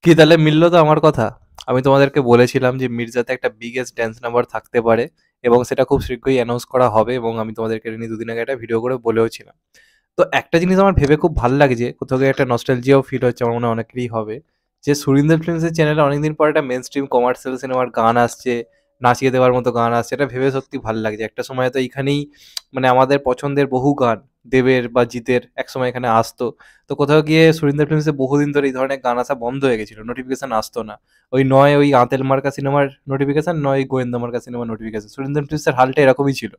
কি তাহলে মিলল তো আমার কথা? আমি তোমাদেরকে বলেছিলাম যে মির্জাতে একটা বিগেস্ট ড্যান্স নাম্বার থাকতে পারে এবং সেটা খুব শীঘ্রই অ্যানাউন্স করা হবে এবং আমি তোমাদেরকে এটা নিয়ে ২ দিন আগে একটা ভিডিও করে বলেও ছিলাম। তো একটা জিনিস আমার ভেবে খুব ভাল লাগছে, কোথাও গিয়ে একটা নস্টালজিয়াও ফিল হচ্ছে, আমার মনে হয় অনেকেরই হবে, যে সুরিন্দর ফিল্মসের চ্যানেলে অনেকদিন পর একটা মেন স্ট্রিম কমার্শিয়াল সিনেমার গান আসছে, নাচিয়ে দেওয়ার মতো গান আসছে। এটা ভেবে সত্যি ভাল লাগছে। একটা সময় তো এইখানেই মানে আমাদের পছন্দের বহু গান, দেবের বা জিতের একসময় এখানে আসতো। তো কোথাও গিয়ে সুরিন্দর ফিল্মসে বহুদিন ধরে এই ধরনের গান আসা বন্ধ হয়ে গেছিল, নোটিফিকেশন আসতো না। ওই নয় ওই আঁতেল মার্কা সিনেমার নোটিফিকেশন, নয় গোয়েন্দা মার্কা সিনেমার নোটিফিকেশন, সুরিন্দর ফিল্মসের হালটা এরকমই ছিল।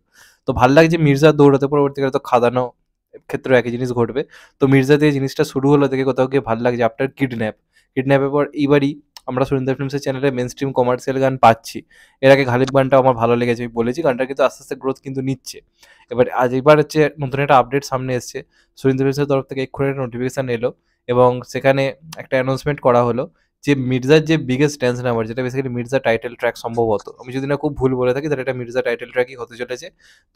তো ভাল লাগছে মির্জা দৌড়াতে, পরবর্তীকালে তো খাদানো ক্ষেত্রে একই জিনিস ঘটবে। তো মির্জা দিয়ে জিনিসটা শুরু হলো দেখে কোথাও গিয়ে ভাল লাগছে। আফটার কিডন্যাপ, কিডন্যাপের পর এইবারই আমরা সুরিন্দর ফিল্মসের চ্যানেলে মেন স্ট্রিম কমার্শিয়াল গান পাচ্ছি। এর আগে ঘালিব গানটা আমার ভালো লেগেছে, আমি বলেছি গানটা কিন্তু আস্তে আস্তে গ্রোথ কিন্তু নিচ্ছে। এবার হচ্ছে নতুন একটা আপডেট সামনে এসছে। সুরিন্দর ফিল্মসের তরফ থেকে এক্ষুনি একটা নোটিফিকেশন এলো এবং সেখানে একটা অ্যানাউন্সমেন্ট করা হলো যে মির্জার যে বিগেস্ট ড্যান্স নাম্বার, যেটা বেসিক্যালি মির্জা টাইটেল ট্র্যাক সম্ভবত, আমি যদি না খুব ভুল বলে থাকি তাহলে এটা মির্জা টাইটেল ট্র্যাকই হতে চলেছে।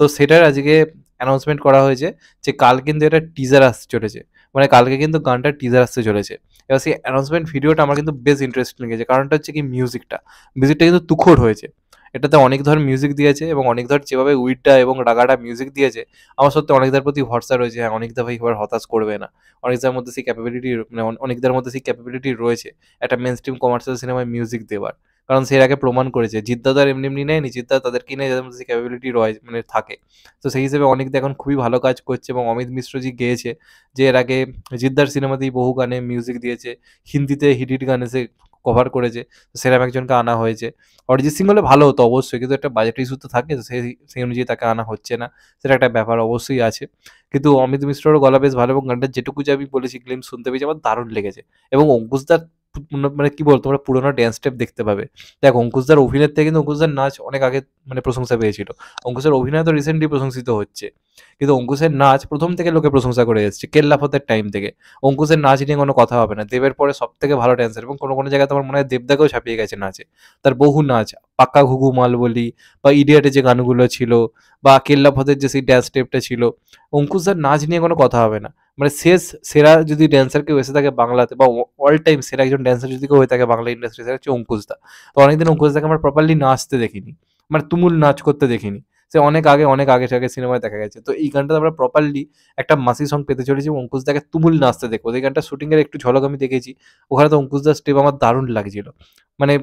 তো সেটার আজকে অ্যানাউন্সমেন্ট করা হয়েছে যে কাল কিন্তু এটা টিজার আসতে চলেছে, মানে কালকে কিন্তু গানটার টিজার আসতে চলেছে। এবার সেই অ্যানাউন্সমেন্ট ভিডিওটা আমার কিন্তু বেশ ইন্টারেস্টিং লেগেছে, কারণটা হচ্ছে কি মিউজিকটা, মিউজিকটা কিন্তু তুখোড় হয়েছে। এটাতে অনেক ধর মিউজিক দিয়েছে এবং অনেক ধর যেভাবে উইটটা এবং রাগাটা মিউজিক দিয়েছে, আমার সত্যি অনেকদার প্রতি ভরসা রয়েছে। হ্যাঁ, অনেকদা ভাই এবার হতাশ করবে না। অনেকদার মধ্যে সেই ক্যাপাবিলিটি, মানে অনেকদার মধ্যে সেই ক্যাপাবিলিটি রয়েছে একটা মেন স্ট্রিম কমার্শিয়াল সিনেমায় মিউজিক দেওয়ার। কারণ সে এর আগে প্রমাণ করেছে, জিদ্দা তো আর এমনি এমনি নেয়নি, জিদ্দা তাদেরকে নেয় যাদের মধ্যে সেই ক্যাপাবিলিটি রয় মানে থাকে। তো সেই হিসেবে অনেকদা এখন খুবই ভালো কাজ করছে এবং অমিত মিশ্রজি গেয়েছে যে এর আগে জিদ্দার সিনেমাতেই বহু গানে মিউজিক দিয়েছে, হিন্দিতে হিট হিট গান এসে কভার করেছে। তো সেরকম একজনকে আনা হয়েছে। অরিজিৎ সিং হলে ভালো হতো অবশ্যই, কিন্তু একটা বাজেট ইস্যু তো থাকে, তো সেই অনুযায়ী তাকে আনা হচ্ছে না, সেটা একটা ব্যাপার অবশ্যই আছে। কিন্তু অমিত মিশ্ররও গলা বেশ ভালো এবং গানটা যেটুকু যে আমি বলেছি গ্লিম্পস শুনতে পেয়েছি আমার দারুণ লেগেছে। এবং অঙ্কুশদার মানে কি বলতো, তোমরা পুরোনো ড্যান্স স্টেপ দেখতে পাবে। দেখ অঙ্কুশদার অভিনয়ের থেকে কিন্তু অঙ্কুশদার নাচ অনেক আগে মানে প্রশংসা পেয়েছিল। অঙ্কুশের অভিনয় তো রিসেন্টলি প্রশংসিত হচ্ছে, কিন্তু অঙ্কুশের নাচ প্রথম থেকে লোকে প্রশংসা করে এসেছে কেল্লাফতের টাইম থেকে। অঙ্কুশের নাচ নিয়ে কোনো কথা হবে না, দেবের পরে সব থেকে ভালো ড্যান্সার এবং কোনো কোনো জায়গায় তোমার মনে হয় দেবদাকেও ছাপিয়ে গেছে নাচে। তার বহু নাচ, পাক্কা ঘুঘু মাল বলি বা ইডিয়াটে যে গানগুলো ছিল বা কেল্লাফতের যে সেই ড্যান্স স্টেপটা ছিল, অঙ্কুশদার নাচ নিয়ে কোনো কথা হবে না। মানে শেষ সেরা যদি ড্যান্সার কেউ এসে থাকে বাংলাতে বা অল টাইম সেরা একজন ড্যান্সার যদি কেউ হয়ে থাকে বাংলা ইন্ডাস্ট্রি, সেটা হচ্ছে অঙ্কুশদা। তো অনেকদিন অঙ্কুশদাকে আমরা প্রপারলি নাচতে দেখিনি, মানে তুমুল নাচ করতে দেখিনি। সে অনেক আগে সিনেমায় দেখা গেছে। তো এই গানটা আমরা প্রপারলি একটা মাসি সং পেতে চলেছি এবং অঙ্কুশদাকে তুমুল নাচতে দেখবো। তো এই গানটা শুটিং এর একটু ঝলক আমি দেখেছি, ওখানে তো অঙ্কুশদার স্টেপ আমার দারুণ লাগছিল। মানে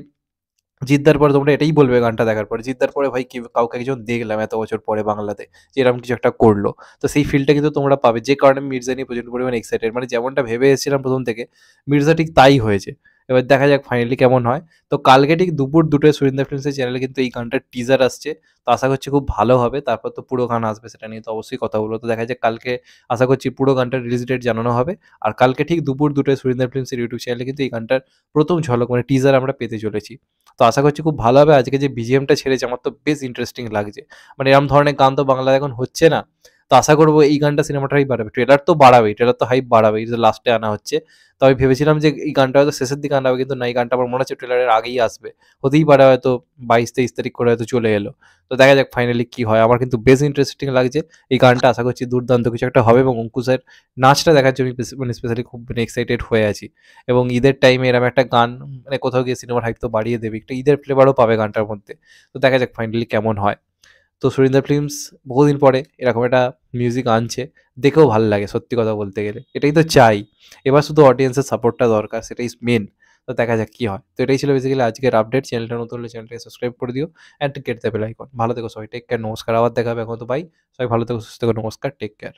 জিদ্দার পরে তোমরা এটাই বলবে গানটা দেখার পরে, জিদ্দার পরে ভাই কাউকে একজন দেখলাম এত বছর পরে বাংলাতে যে এরকম কিছু একটা করলো। তো সেই ফিলটা কিন্তু তোমরা পাবে, যে কারণে আমি মির্জা নিয়ে প্রচন্ড পরিমাণে এক্সাইটেড, মানে যেমনটা ভেবে এসেছিলাম প্রথম থেকে মির্জা ঠিক তাই হয়েছে। এবার দেখা যাক ফাইনালি কেমন হয়। তো কালকে ঠিক দুপুর 2টায় সুরিন্দর ফিল্মসের চ্যানেলে কিন্তু এই গানটার টিজার আসছে। তো আশা করছি খুব ভালো হবে, তারপর তো পুরো গান আসবে, সেটা নিয়ে তো অবশ্যই কথা বলবো। তো দেখা যাক কালকে, আশা করছি পুরো গানটার রিলিজ ডেট জানানো হবে। আর কালকে ঠিক দুপুর 2টায় সুরিন্দর ফিল্মসের ইউটিউব চ্যানেলে কিন্তু এই গানটার প্রথম ঝলক মানে টিজার আমরা পেতে চলেছি। তো আশা করছি খুব ভালো হবে। আজকে যে বিজিএমটা ছেড়েছে আমার তো বেশ ইন্টারেস্টিং লাগছে। মানে এরকম ধরনের গান তো বাংলায় এখন হচ্ছে না। তো আশা করব এই গানটা সিনেমাটাই বাড়াবে। ট্রেলার তো বাড়াবেই, ট্রেলার তো হাইপ বাড়াবেই, যে লাস্টে আনা হচ্ছে। তো আমি ভেবেছিলাম যে এই গানটা হয়তো শেষের দিকে আনা হবে, কিন্তু না, এই গানটা আমার মনে হচ্ছে ট্রেলারের আগেই আসবে। হতেই পারে হয়তো 22-23 তারিখ করে হয়তো চলে এলো। তো দেখা যাক ফাইনালি কি হয়। আমার কিন্তু বেশ ইন্টারেস্টিং লাগছে এই গানটা, আশা করছি দুর্দান্ত কিছু একটা হবে এবং অঙ্কুশের নাচটা দেখার জন্য মানে স্পেশালি খুব মানে এক্সাইটেড হয়ে আছি। এবং ঈদের টাইমে এরকম একটা গান মানে কোথাও গিয়ে সিনেমার হাইপ তো বাড়িয়ে দেবে, একটা ঈদের ফ্লেভারও পাবে গানটার মধ্যে। তো দেখা যাক ফাইনালি কেমন হয়। তো সুরিন্দর ফিল্মস বহুদিন পরে এরকম একটা মিউজিক আনছে, দেখেও ভালো লাগে সত্যি কথা বলতে গেলে। এটাই তো চাই। এবার শুধু অডিয়েন্সের সাপোর্টটা দরকার, সেটাই মেন। তো দেখা যাক কি হয়। তো এটাই ছিল বেসিক্যালি আজকের আপডেট। চ্যানেলটা নতুন হলে চ্যানেলটাকে সাবস্ক্রাইব করে দিও and get the bell icon. ভালো থেকো সবাই, টেক কেয়ার, নমস্কার। আবার দেখা হবে এখন, তো বাই। সবাই ভালো থেকো, সুস্থ থেকো, নমস্কার, টেক কেয়ার।